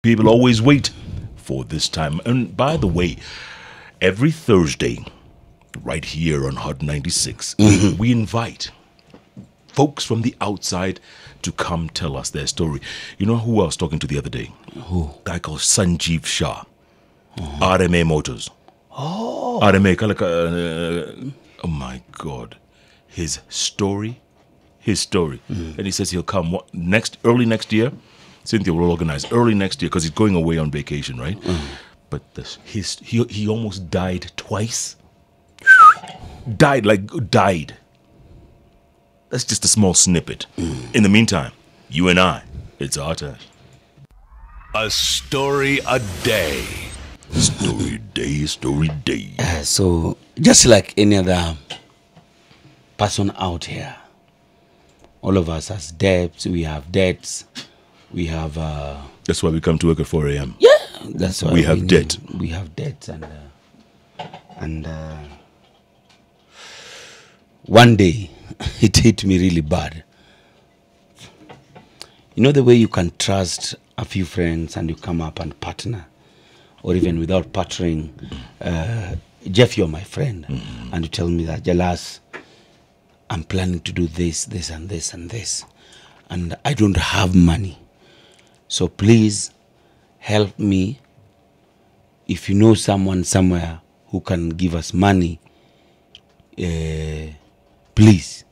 People always wait for this time. And by the way, every Thursday, right here on Hot 96, we invite folks from the outside to come tell us their story. You know who I was talking to the other day? Who? A guy called Sanjeev Shah, RMA Motors. Oh. RMA, oh my God. His story. And he says he'll come early next year. Cynthia will organize early next year because he's going away on vacation, right? But he almost died twice. Died. That's just a small snippet. In the meantime, you and I, it's our time. A story a day. Story day. So, just like any other person out here, all of us has debts, we have debts, we have... That's why we come to work at 4 a.m. Yeah, that's why we have debt. We have debts and one day, it hit me really bad. You know the way you can trust a few friends and you come up and partner, or even without partnering, Jeff, you're my friend, and you tell me that, Jalas, I'm planning to do this, and this, and this, and I don't have money. So please help me. If you know someone somewhere who can give us money, please.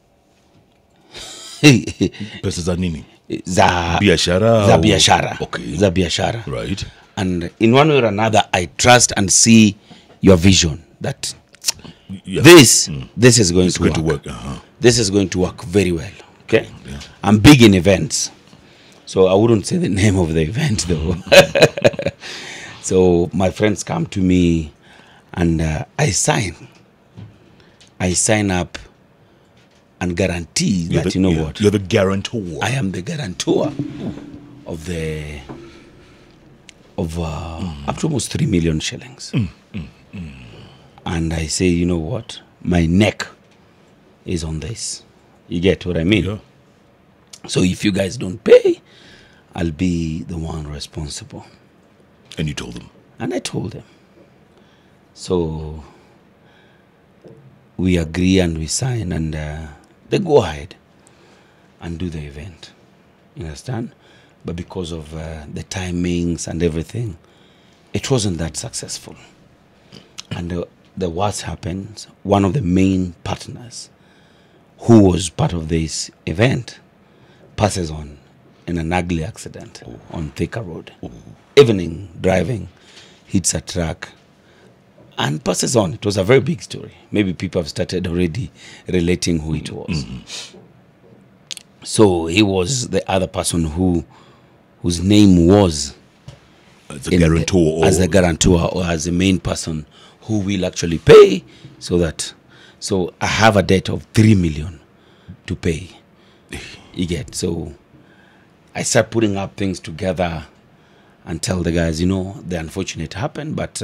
Pesa za nini? Za biashara. Okay. Za biashara. Right. And in one way or another, I trust and see your vision that this is going to work. This is going to work very well. Okay. Yeah. I'm big in events, so I wouldn't say the name of the event though. So my friends come to me, and I sign up and guarantee that what? You're the guarantor. I am the guarantor of up to almost 3 million shillings. And I say, you know what? My neck is on this. You get what I mean? Yeah. So if you guys don't pay, I'll be the one responsible. And you told them? And I told them. So we agree and we sign, and they go ahead and do the event. You understand? But because of the timings and everything, it wasn't that successful. And the worst happened. One of the main partners who was part of this event passes on in an ugly accident on Thika Road. Evening driving, hits a truck and passes on. It was a very big story. Maybe people have started already relating who it was. So he was the other person whose name was as a guarantor, or as the main person who will actually pay, so I have a debt of 3 million to pay. You get, so I start putting up things together and tell the guys, the unfortunate happened, but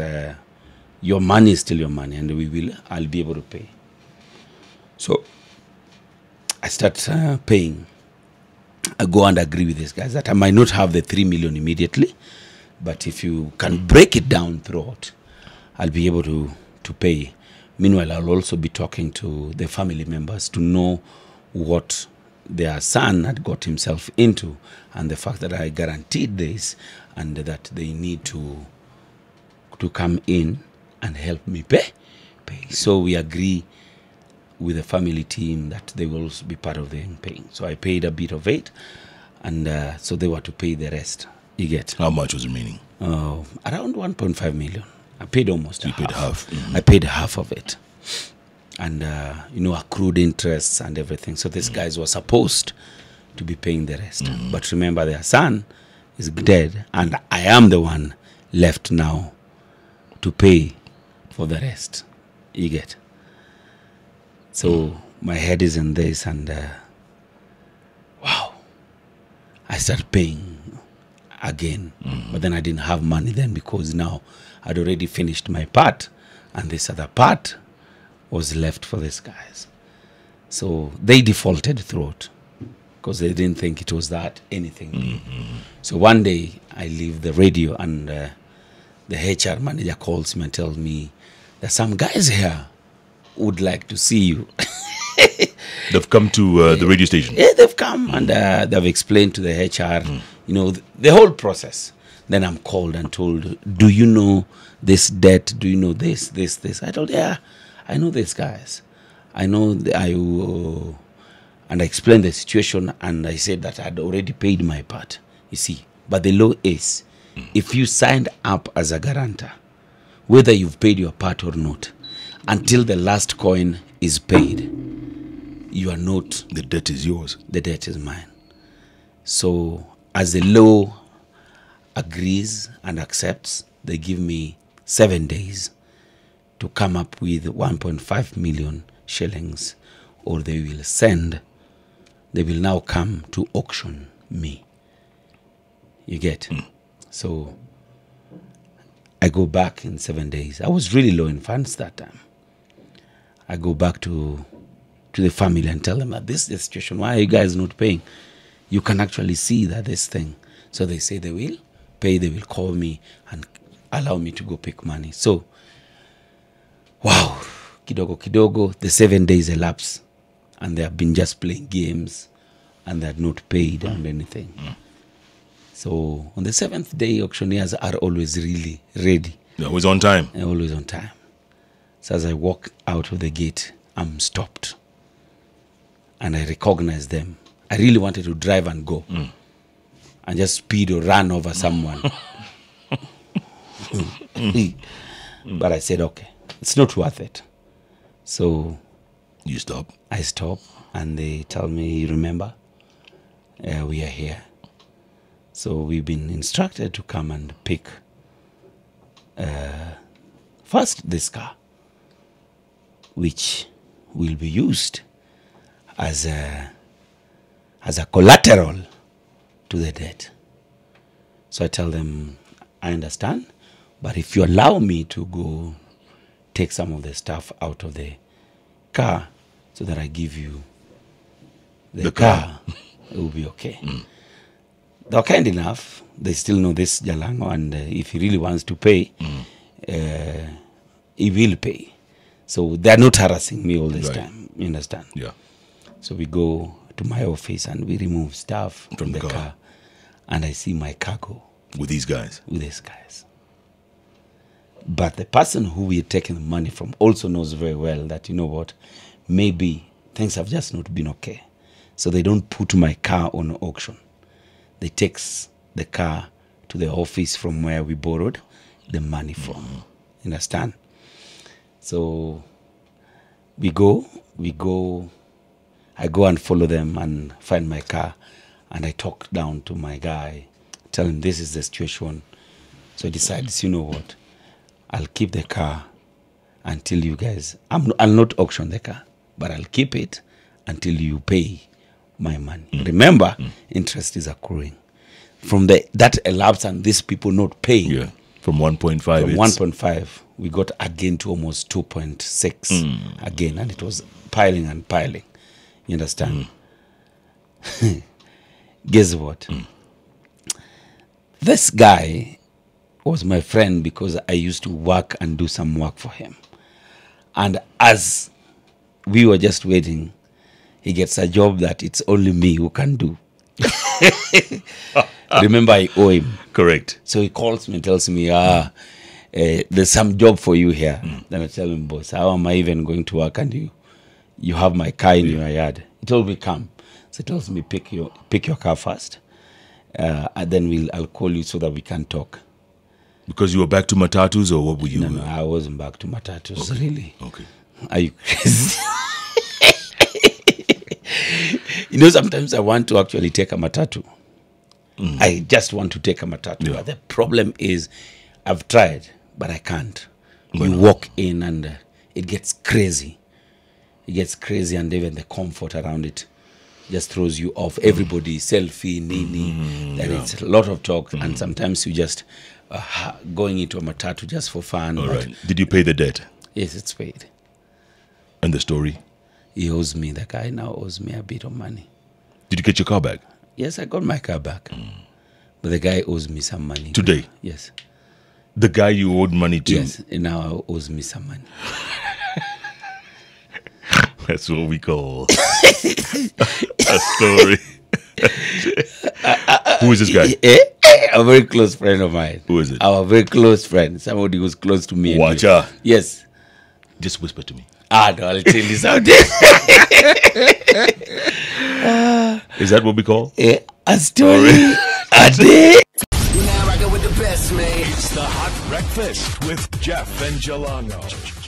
your money is still your money, and I'll be able to pay. So I start paying. I go and agree with these guys that I might not have the 3 million immediately, but if you can break it down throughout, I'll be able to pay. Meanwhile, I'll also be talking to the family members to know what their son had got himself into, and the fact that I guaranteed this, and that they need to come in and help me pay. So we agree with the family team that they will also be part of the paying. So I paid a bit of it, and so they were to pay the rest. You get? How much was remaining? Around 1.5 million. I paid almost half. You paid half. I paid half of it. And, accrued interests and everything. So these guys were supposed to be paying the rest. But remember, their son is dead, and I am the one left now to pay for the rest. You get? So my head is in this, and wow, I started paying again. But then I didn't have money then, because now I'd already finished my part, and this other part was left for these guys. So they defaulted throughout because they didn't think it was that anything. So one day I leave the radio, and the HR manager calls me and tells me there's some guys here who would like to see you. They've come to the radio station. Yeah, they've come and they've explained to the HR, the whole process. Then I'm called and told, do you know this debt? Do you know this? I told, yeah, I know these guys. I know, and I explained the situation, and I said that I'd already paid my part, you see. But the law is, if you signed up as a guarantor, whether you've paid your part or not, until the last coin is paid, you are not... The debt is yours. The debt is mine. So, as the law agrees and accepts, they give me 7 days to come up with 1.5 million shillings, or they will now come to auction me. You get? So, I go back in 7 days. I was really low in funds that time. I go back to the family and tell them that this is the situation. Why are you guys not paying? You can actually see that this thing. So they say they will pay, they will call me and allow me to go pick money. So, wow, kidogo, the 7 days elapse, and they have been just playing games, and they had not paid and anything. So on the 7th day, auctioneers are always really ready. They're always on time. They're always on time. So as I walk out of the gate, I'm stopped. And I recognize them. I really wanted to drive and go. And just speed or run over someone. But I said, okay, it's not worth it. So you stop. I stop, and they tell me, remember, we are here. So we've been instructed to come and pick first this car, which will be used as a collateral to the debt. So I tell them, I understand, but if you allow me to go take some of the stuff out of the car so that I give you the car, it will be okay. They're kind enough. They still know this Jalango, and if he really wants to pay, he will pay. So they're not harassing me all this time. You understand? Yeah. So we go to my office and we remove stuff from the car, and I see my cargo. With these guys? With these guys. But the person who we're taking the money from also knows very well that, you know what, maybe things have just not been okay. So they don't put my car on auction. They take the car to the office from where we borrowed the money from. Understand? So we go, I go and follow them and find my car, and I talk down to my guy, tell him this is the situation. So he decides, you know what, I'll keep the car until you guys, I'll not auction the car, but I'll keep it until you pay my money. Remember, interest is accruing. From that elapse and these people not paying. Yeah, from 1.5. From 1.5, we got again to almost 2.6 again, and it was piling and piling. You understand? Guess what? This guy was my friend because I used to work and do some work for him. And as we were just waiting, he gets a job that it's only me who can do. Remember, I owe him. Correct. So he calls me and tells me, there's some job for you here. Then I tell him, boss, how am I even going to work and you have my car in your yard? He told me, come. So he tells me, pick your car first. And then I'll call you so that we can talk. Because you were back to Matatus, or what were you? No, I wasn't back to Matatus, really. Okay. Are you crazy? You know, sometimes I want to actually take a Matatu. I just want to take a Matatu. But the problem is, I've tried, but I can't. You walk in and it gets crazy. It gets crazy, and even the comfort around it just throws you off. Everybody, selfie, nini. Then it's a lot of talk, and sometimes you just going into a Matatu just for fun. All right. Did you pay the debt? Yes, it's paid. And the story? He owes me. The guy now owes me a bit of money. Did you get your car back? Yes, I got my car back. But the guy owes me some money. Today? Yes. The guy you owed money to? Yes, and now owes me some money. That's what we call a story. Who is this guy? A very close friend of mine. Who is it? Our very close friend. Somebody who's close to me. and Watch you. out. Yes. Just whisper to me. No, I'll tell you something. Is that what we call? A story a day. Now rocking with the best, man. It's the Hot Breakfast with Jeff and Jalango.